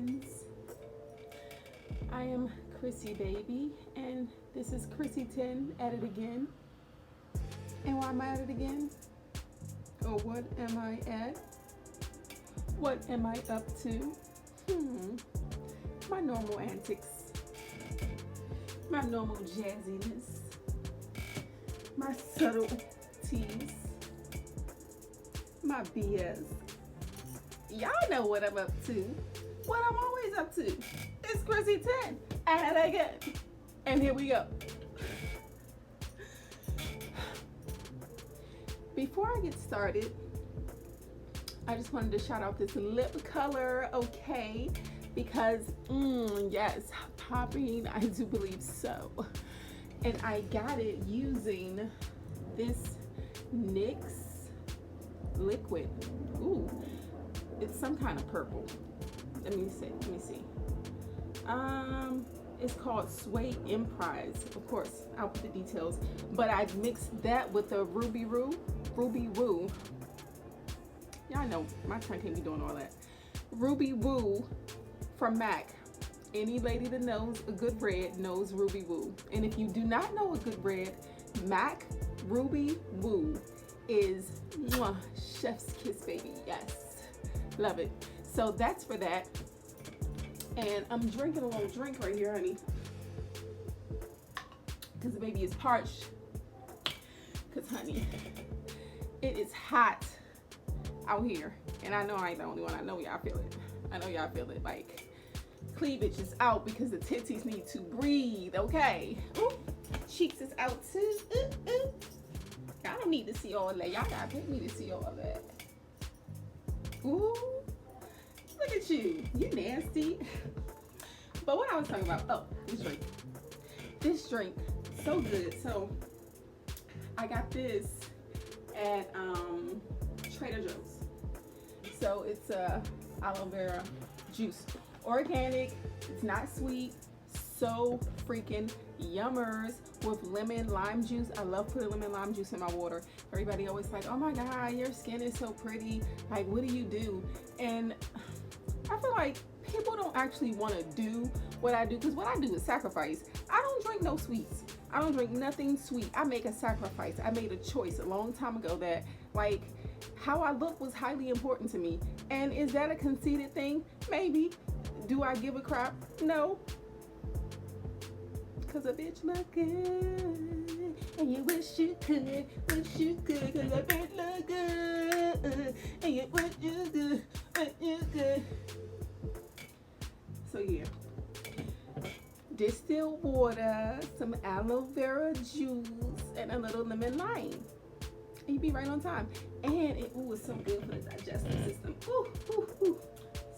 friends. I am Crissy Baby, and this is CrissyTen At It Again. And why am I at it again? Or what am I at? What am I up to? My normal antics, my normal jazziness, my subtleties, my BS. Y'all know what I'm up to. What I'm always up to. It's CrissyTen At It Again. And here we go. Before I get started, I just wanted to shout out this lip color, okay? Because, yes, popping, I do believe so. And I got it using this NYX Liquid. Ooh, it's some kind of purple. Let me see. It's called Suede Emprise. Of course, I'll put the details. But I mixed that with a Ruby Woo. Y'all know my tongue can't be doing all that. Ruby Woo from MAC. Any lady that knows a good red knows Ruby Woo. And if you do not know a good red, MAC Ruby Woo is mwah, chef's kiss, baby. Yes, love it. So that's for that. And I'm drinking a little drink right here, honey, because the baby is parched. Because, honey, it is hot out here. And I know I ain't the only one. I know y'all feel it. I know y'all feel it. Like, cleavage is out because the titties need to breathe, okay? Ooh, cheeks is out too. Ooh, ooh. Y'all don't need to see all that. Y'all gotta pay me to see all that. Ooh, look at you. You nasty. But what I was talking about, oh, this drink, so good. So I got this at Trader Joe's. So it's aloe vera juice, organic. It's not sweet. So freaking yummers with lemon lime juice. I love putting lemon lime juice in my water. Everybody always like, oh my god, your skin is so pretty, like what do you do? And I feel like people don't actually want to do what I do, because what I do is sacrifice. I don't drink no sweets. I don't drink nothing sweet. I make a sacrifice. I made a choice a long time ago that, like, how I look was highly important to me. And is that a conceited thing? Maybe. Do I give a crap? No. Cause a bitch look good, and you wish you could, cause a bitch look good, and you wish you could. So yeah, distilled water, some aloe vera juice, and a little lemon lime, and you be right on time. And it is so good for the digestive system. Ooh, ooh, ooh.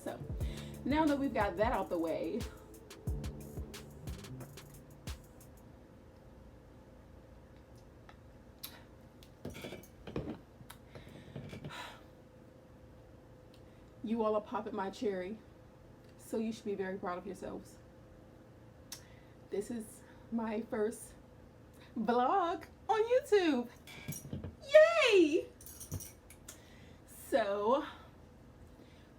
So now that we've got that out the way, you all are popping my cherry, so you should be very proud of yourselves. This is my first vlog on YouTube. Yay! So,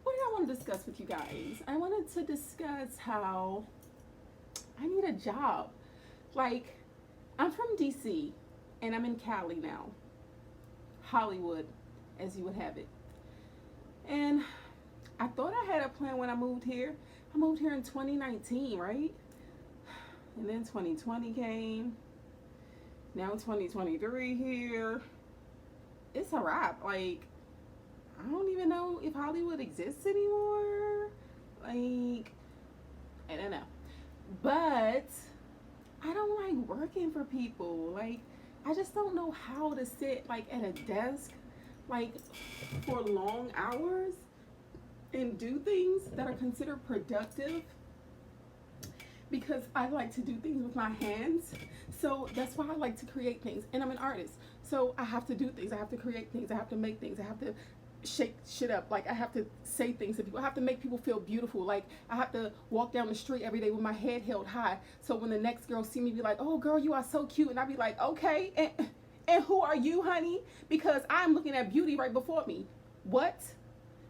what did I want to discuss with you guys? I wanted to discuss how I need a job. Like, I'm from DC, and I'm in Cali now. Hollywood, as you would have it. And I thought I had a plan when I moved here. I moved here in 2019, right? And then 2020 came. Now 2023 here. It's a wrap. Like, I don't even know if Hollywood exists anymore. Like, I don't know. But I don't like working for people. Like, I just don't know how to sit, like, at a desk, like, for long hours and do things that are considered productive, because I like to do things with my hands. So that's why I like to create things. And I'm an artist, so I have to do things. I have to create things. I have to make things. I have to shake shit up. Like, I have to say things to people. I have to make people feel beautiful. Like, I have to walk down the street every day with my head held high, so when the next girl see me, be like, oh girl, you are so cute. And I be like, okay, and who are you, honey? Because I'm looking at beauty right before me. What?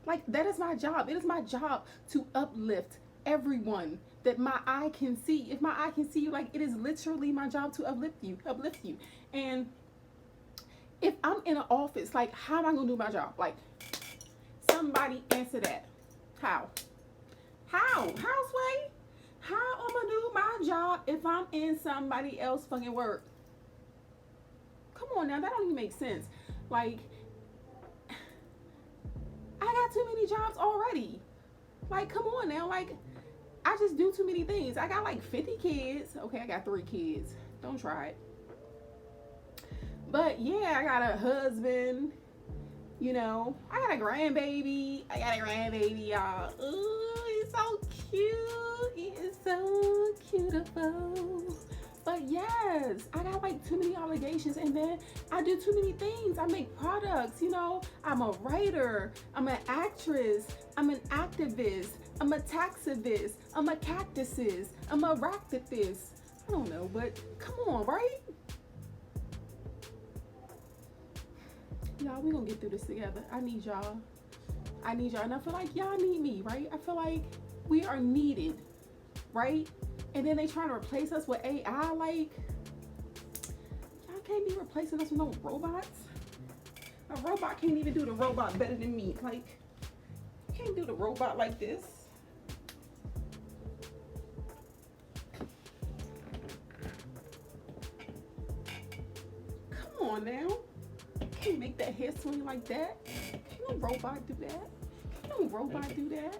Like, that is my job. It is my job to uplift everyone that my eye can see. If my eye can see you, like, it is literally my job to uplift you. And if I'm in an office, like, how am I gonna do my job? Like, somebody answer that. How? Houseway? How am I gonna do my job if I'm in somebody else fucking work? Come on now, that don't even make sense. Like, I got too many jobs already. Like, come on now. Like, I just do too many things. I got like 50 kids. Okay, I got 3 kids. Don't try it. But yeah, I got a husband. You know, I got a grandbaby. Y'all. Ooh, he's so cute. He is so beautiful. But yes, I got like too many obligations, and then I do too many things. I make products, you know. I'm a writer. I'm an actress. I'm an activist. I'm a taxivist. I'm a cactusist. I'm a ractivist. I don't know, but come on, right? Y'all, we gonna get through this together. I need y'all. And I feel like y'all need me, right? I feel like we are needed, right? And then they trying to replace us with AI. Like, y'all can't be replacing us with no robots. A robot can't even do the robot better than me. Like, you can't do the robot like this. Come on now. Can't make that hair swing like that. Can no robot do that? Can no robot do that?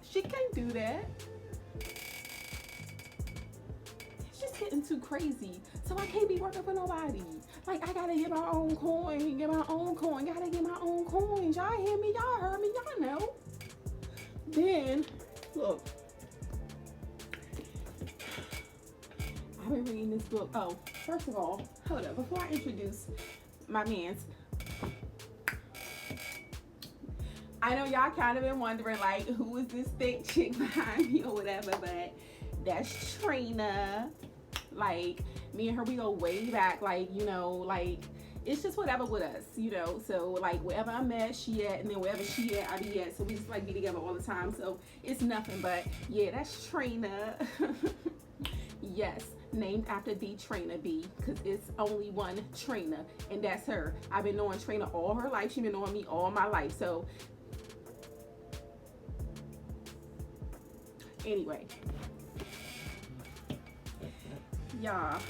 She can't do that. It's just getting too crazy. So I can't be working for nobody. Like, I gotta get my own coin, gotta get my own coins. Y'all hear me? Y'all heard me? Y'all know. Then, look. I've been reading this book. Oh, first of all, hold up. Before I introduce my mans, I know y'all kind of been wondering, like, who is this thick chick behind me or whatever, but that's Trina. Like, me and her, we go way back, like, you know, like, it's just whatever with us, you know. So, like, wherever I'm at, she at, and then wherever she at, I be at. So we just, like, be together all the time. So it's nothing, but yeah, that's Trina. Yes, named after the Trina B, because it's only one Trina, and that's her. I've been knowing Trina all her life. She's been knowing me all my life. So anyway, y'all,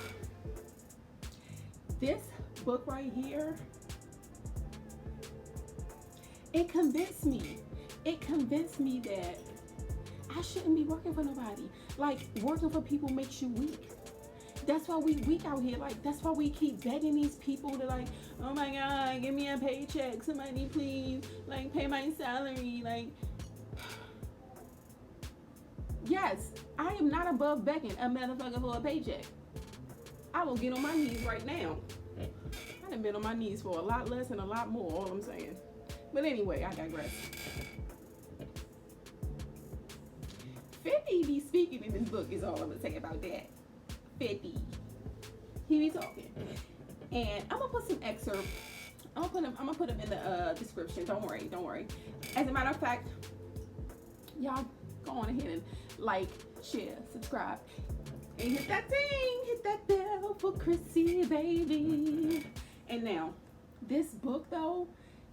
this book right here, it convinced me that I shouldn't be working for nobody. Like, working for people makes you weak. That's why we weak out here. Like, that's why we keep begging these people to, like, oh my God, give me a paycheck. Somebody please, like, pay my salary. Like, yes, I am not above begging a motherfucker for a paycheck. I will get on my knees right now. I done been on my knees for a lot less and a lot more, all I'm saying. But anyway, I digress. 50 be speaking in this book is all I'm gonna say about that. 50. He be talking. And I'm gonna put some excerpts. I'm gonna put them in the description. Don't worry. As a matter of fact, y'all go on ahead and like, share, subscribe, and hit that bell for Crissy, baby. And now, this book though,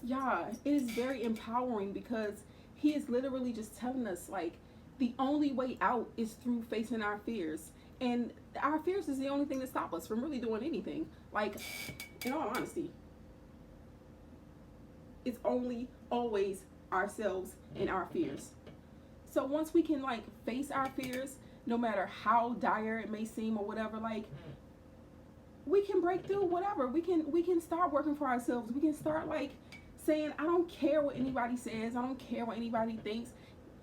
y'all, it is very empowering because he is literally just telling us, like, the only way out is through facing our fears. And our fears is the only thing that stops us from really doing anything. Like, in all honesty, it's only always ourselves and our fears. So once we can, like, face our fears, no matter how dire it may seem or whatever, like, we can break through whatever. We can start working for ourselves. We can start, like, saying, I don't care what anybody says. I don't care what anybody thinks.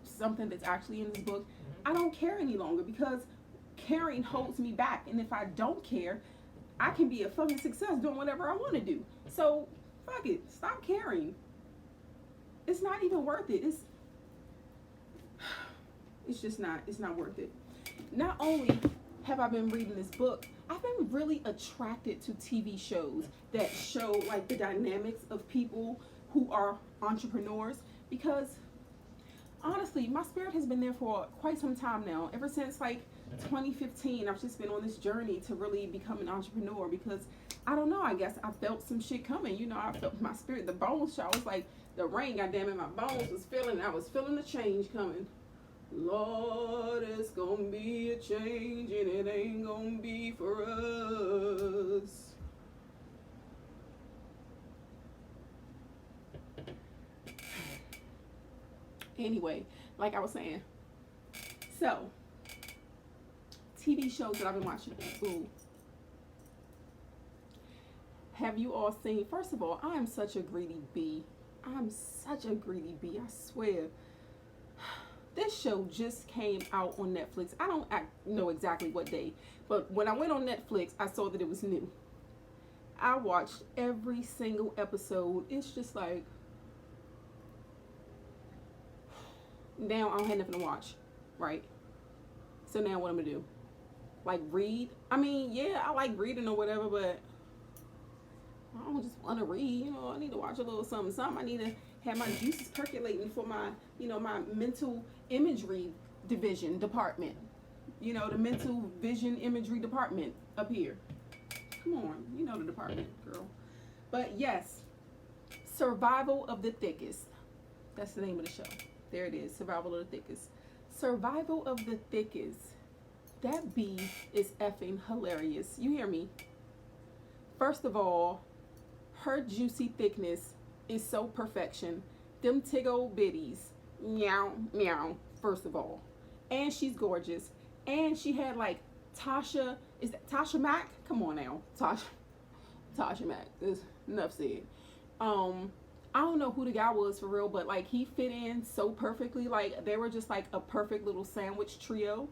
Something that's actually in this book. I don't care any longer because caring holds me back. And if I don't care, I can be a fucking success doing whatever I want to do. So, fuck it. Stop caring. It's not even worth it. It's just not. It's not worth it. Not only have I been reading this book, I've been really attracted to TV shows that show, like, the dynamics of people who are entrepreneurs, because honestly, my spirit has been there for quite some time now. Ever since like 2015, I've just been on this journey to really become an entrepreneur because I don't know, I guess I felt some shit coming. You know, I felt my spirit, the bones, I was like, the rain, goddamn it, my bones was feeling, I was feeling the change coming. Lord, it's gonna be a change and it ain't gonna be for us. Anyway, like I was saying, so TV shows that I've been watching. Ooh. Have you all seen? First of all, I am such a greedy bee. I'm such a greedy bee, I swear. This show just came out on Netflix. I don't know exactly what day, but when I went on Netflix, I saw that it was new. I watched every single episode. It's just like, now I don't have nothing to watch, right? So now what I'm gonna do? Like read? I mean, yeah, I like reading or whatever, but I don't just want to read. You know, I need to watch a little something, something. I need to have my juices percolating for my, you know, my mental imagery department. You know, the mental vision imagery department up here. Come on, you know the department, girl. But yes, Survival of the Thickest. That's the name of the show. There it is, Survival of the Thickest. Survival of the Thickest. That bee is effing hilarious. You hear me? First of all, her juicy thickness is so perfection. Them tiggle bitties. Meow, meow, first of all. And she's gorgeous. And she had like Tasha, is that Tasha Mack? Come on now. Tasha Mack. There's enough said. I don't know who the guy was for real, but like he fit in so perfectly. Like they were just like a perfect little sandwich trio.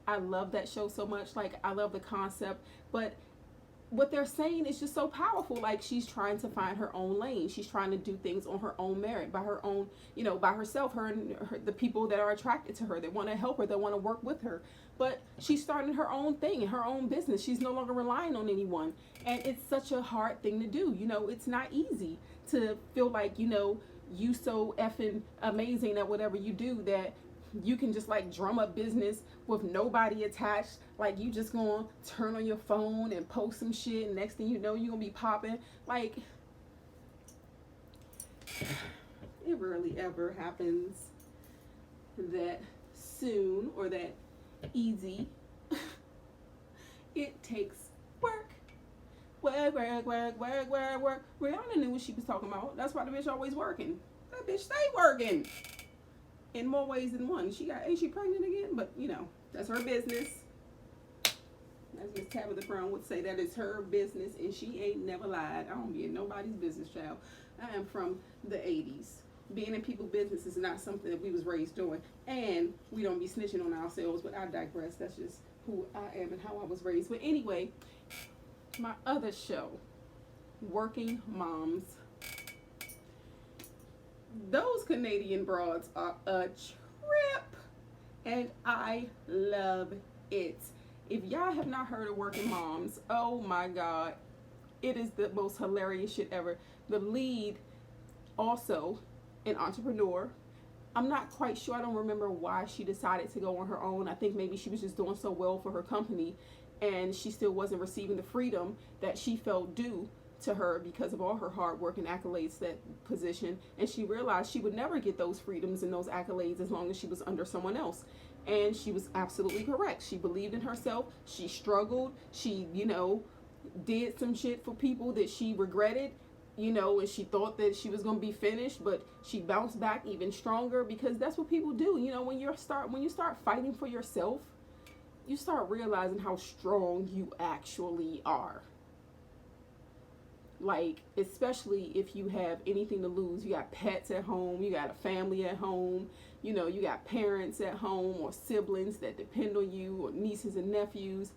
I love that show so much. Like I love the concept, but what they're saying is just so powerful. Like she's trying to find her own lane. She's trying to do things on her own merit, by her own, you know, by herself, her and the people that are attracted to her, that want to help her, that want to work with her. But she's starting her own thing, her own business. She's no longer relying on anyone. And it's such a hard thing to do. You know, it's not easy to feel like, you know, you so effing amazing at whatever you do that you can just like drum up business with nobody attached. Like you just gonna turn on your phone and post some shit, and next thing you know, you're gonna be popping. Like it rarely ever happens that soon or that easy. It takes work. Work, work, work, work, work, work. Rihanna knew what she was talking about. That's why the bitch always working. That bitch stay working. In more ways than one. Ain't she pregnant again? But you know, that's her business. As Miss Tabitha Brown would say, that is her business, and she ain't never lied. I don't be in nobody's business, child. I am from the 80s. Being in people's business is not something that we was raised doing, and we don't be snitching on ourselves. But I digress. That's just who I am and how I was raised. But anyway, my other show, Working Moms. Those Canadian broads are a trip, and I love it. If y'all have not heard of Working Moms, oh my God, it is the most hilarious shit ever. The lead, also an entrepreneur. I'm not quite sure. I don't remember why she decided to go on her own. I think maybe she was just doing so well for her company, and she still wasn't receiving the freedom that she felt due to her because of all her hard work and accolades, that position. And she realized she would never get those freedoms and those accolades as long as she was under someone else. And she was absolutely correct. She believed in herself. She struggled. She, you know, did some shit for people that she regretted, you know, and she thought that she was going to be finished, but she bounced back even stronger, because that's what people do. You know, when you start fighting for yourself, you start realizing how strong you actually are. Like, especially if you have anything to lose. You got pets at home, you got a family at home, you know, you got parents at home or siblings that depend on you, or nieces and nephews.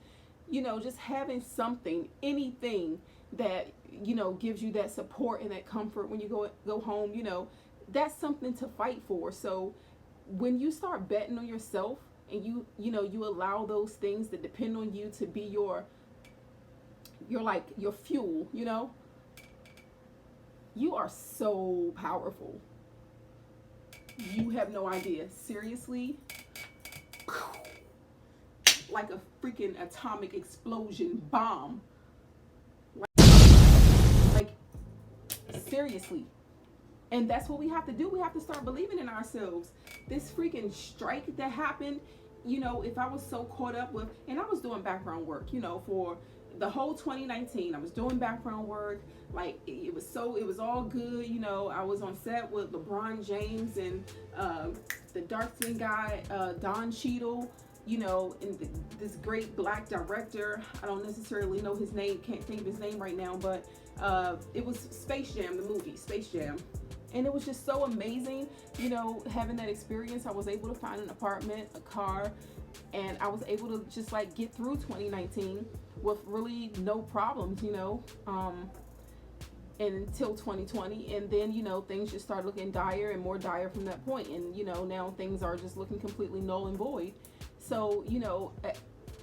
You know, just having something, anything that, you know, gives you that support and that comfort when you go home, you know, that's something to fight for. So when you start betting on yourself and you know, you allow those things that depend on you to be your like your fuel, you know, you are so powerful. You have no idea. Seriously, like a freaking atomic explosion bomb. Like seriously. And that's what we have to do. We have to start believing in ourselves. This freaking strike that happened, if I was so caught up with, and I was doing background work, for the whole 2019, I was doing background work. Like it was all good. I was on set with LeBron James and the dark skinned guy, Don Cheadle, and this great black director. I don't necessarily know his name, can't think of his name right now, but it was Space Jam, the movie Space Jam. And it was just so amazing, having that experience. I was able to find an apartment, a car, and I was able to just like get through 2019 with really no problems, until 2020. And then, things just started looking dire and more dire from that point. And, now things are just looking completely null and void. So,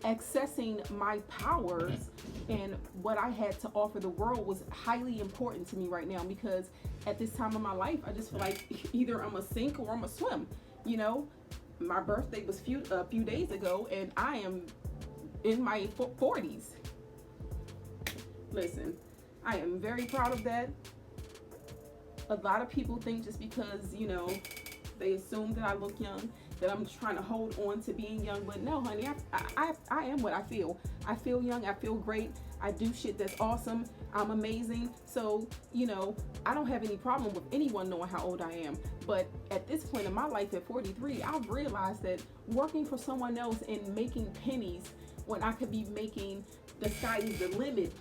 accessing my powers and what I had to offer the world was highly important to me right now, because at this time of my life, I just feel like either I'm a sink or I'm a swim. My birthday was a few days ago, and I am in my 40s. Listen, I am very proud of that. A lot of people think just because, they assume that I look young, that I'm trying to hold on to being young. But no, honey, I am what I feel. I feel young. I feel great. I do shit that's awesome. I'm amazing. So, I don't have any problem with anyone knowing how old I am. But at this point in my life at 43, I've realized that working for someone else and making pennies when I could be making the sky is the limit,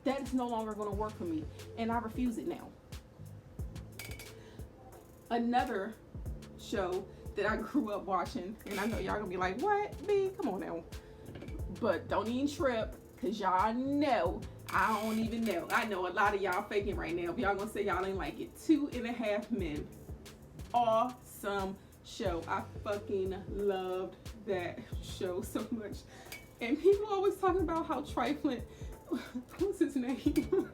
that is no longer going to work for me. And I refuse it now. Another show that I grew up watching, and I know y'all gonna be like, what, B? Come on now. But don't even trip, because y'all know I don't even know. I know a lot of y'all faking right now. If y'all gonna say y'all ain't like it. 2.5 Men. Awesome show. I fucking loved that show so much. And people always talking about how trifling, what's his name?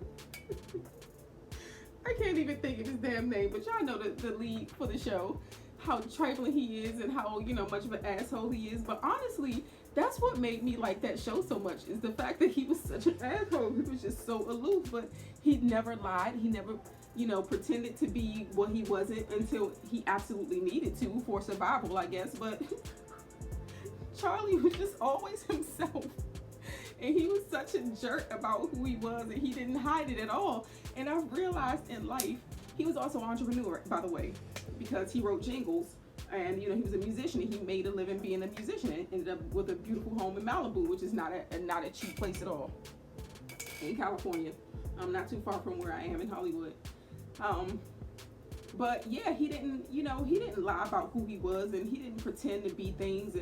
I can't even think of his damn name, but y'all know the lead for the show, how trifling he is and how, much of an asshole he is. But honestly, that's what made me like that show so much, is the fact that he was such an asshole. He was just so aloof, but he never lied. He never, pretended to be what he wasn't until he absolutely needed to for survival, I guess. But Charlie was just always himself. And he was such a jerk about who he was, and he didn't hide it at all. And I've realized in life, he was also an entrepreneur, by the way, because he wrote jingles, and he was a musician, and he made a living being a musician, and ended up with a beautiful home in Malibu, which is not a cheap place at all, in California. Not too far from where I am in Hollywood. But yeah, he didn't lie about who he was, and he didn't pretend to be things.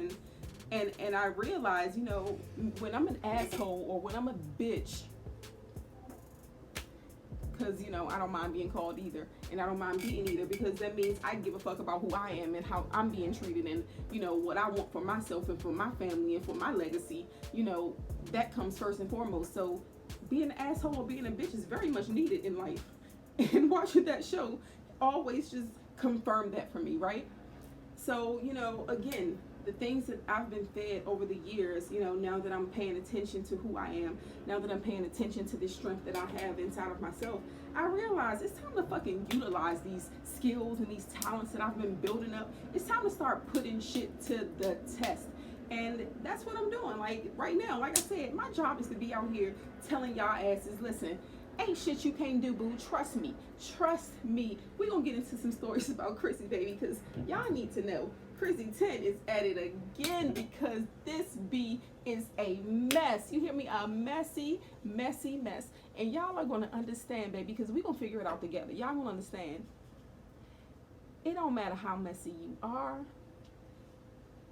And I realized, when I'm an asshole or when I'm a bitch, because, I don't mind being called either, and I don't mind being either, because that means I give a fuck about who I am and how I'm being treated, and, what I want for myself and for my family and for my legacy, that comes first and foremost. So being an asshole or being a bitch is very much needed in life. And watching that show always just confirmed that for me, right? So, again, the things that I've been fed over the years, now that I'm paying attention to who I am, now that I'm paying attention to the strength that I have inside of myself, I realize it's time to fucking utilize these skills and these talents that I've been building up. It's time to start putting shit to the test. And that's what I'm doing. Like right now, like I said, my job is to be out here telling y'all asses, listen, ain't shit you can't do, boo. Trust me. Trust me. We're going to get into some stories about Crissy, baby, because y'all need to know. CrissyTen is at it again, because this bee is a mess. You hear me? A messy, messy mess. And y'all are going to understand, baby, because we're going to figure it out together. Y'all going to understand. It don't matter how messy you are.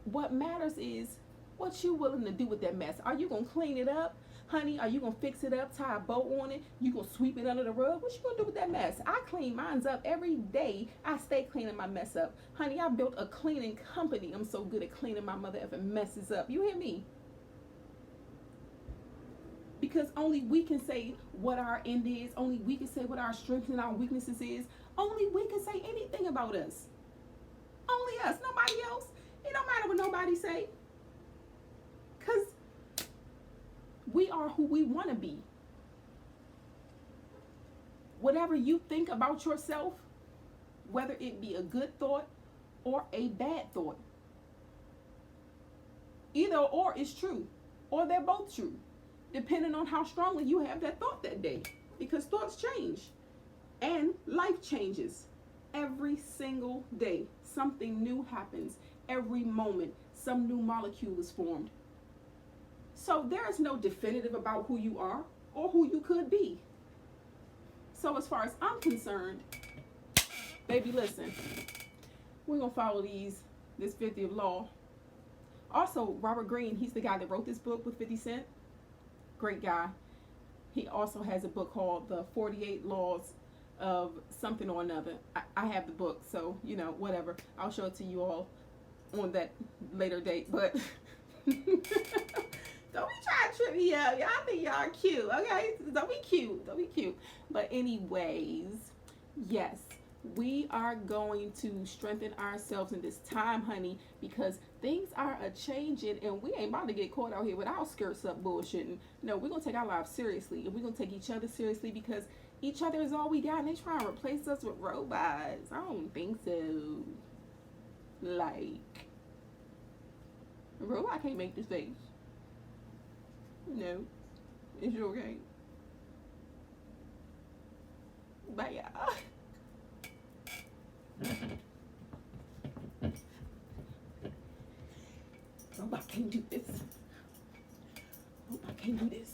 What matters is what you willing to do with that mess. Are you going to clean it up? Honey, are you going to fix it up, tie a bow on it? You going to sweep it under the rug? What you going to do with that mess? I clean mine up every day. I stay cleaning my mess up. Honey, I built a cleaning company. I'm so good at cleaning my mother effing messes up. You hear me? Because only we can say what our end is. Only we can say what our strengths and our weaknesses is. Only we can say anything about us. Only us, nobody else. It don't matter what nobody say. Because we are who we want to be. Whatever you think about yourself, whether it be a good thought or a bad thought, either or is true, or they're both true, depending on how strongly you have that thought that day. Because thoughts change and life changes every single day. Something new happens every moment. Some new molecule is formed. So there is no definitive about who you are or who you could be. So as far as I'm concerned, baby, listen, we're going to follow this 50th law. Also, Robert Greene, he's the guy that wrote this book with 50 Cent. Great guy. He also has a book called The 48 Laws of something or another. I have the book, so, whatever. I'll show it to you all on that later date. But don't be trying to trip me up. Y'all think y'all are cute, okay? Don't be cute. Don't be cute. But anyways, yes. We are going to strengthen ourselves in this time, honey, because things are a-changing, and we ain't about to get caught out here with our skirts up bullshitting. No, we're going to take our lives seriously, and we're going to take each other seriously, because each other is all we got, and they trying to replace us with robots. I don't think so. Like, a robot can't make this face. No, it sure can't. Bye, y'all. Robot can't do this. Robot can't do this.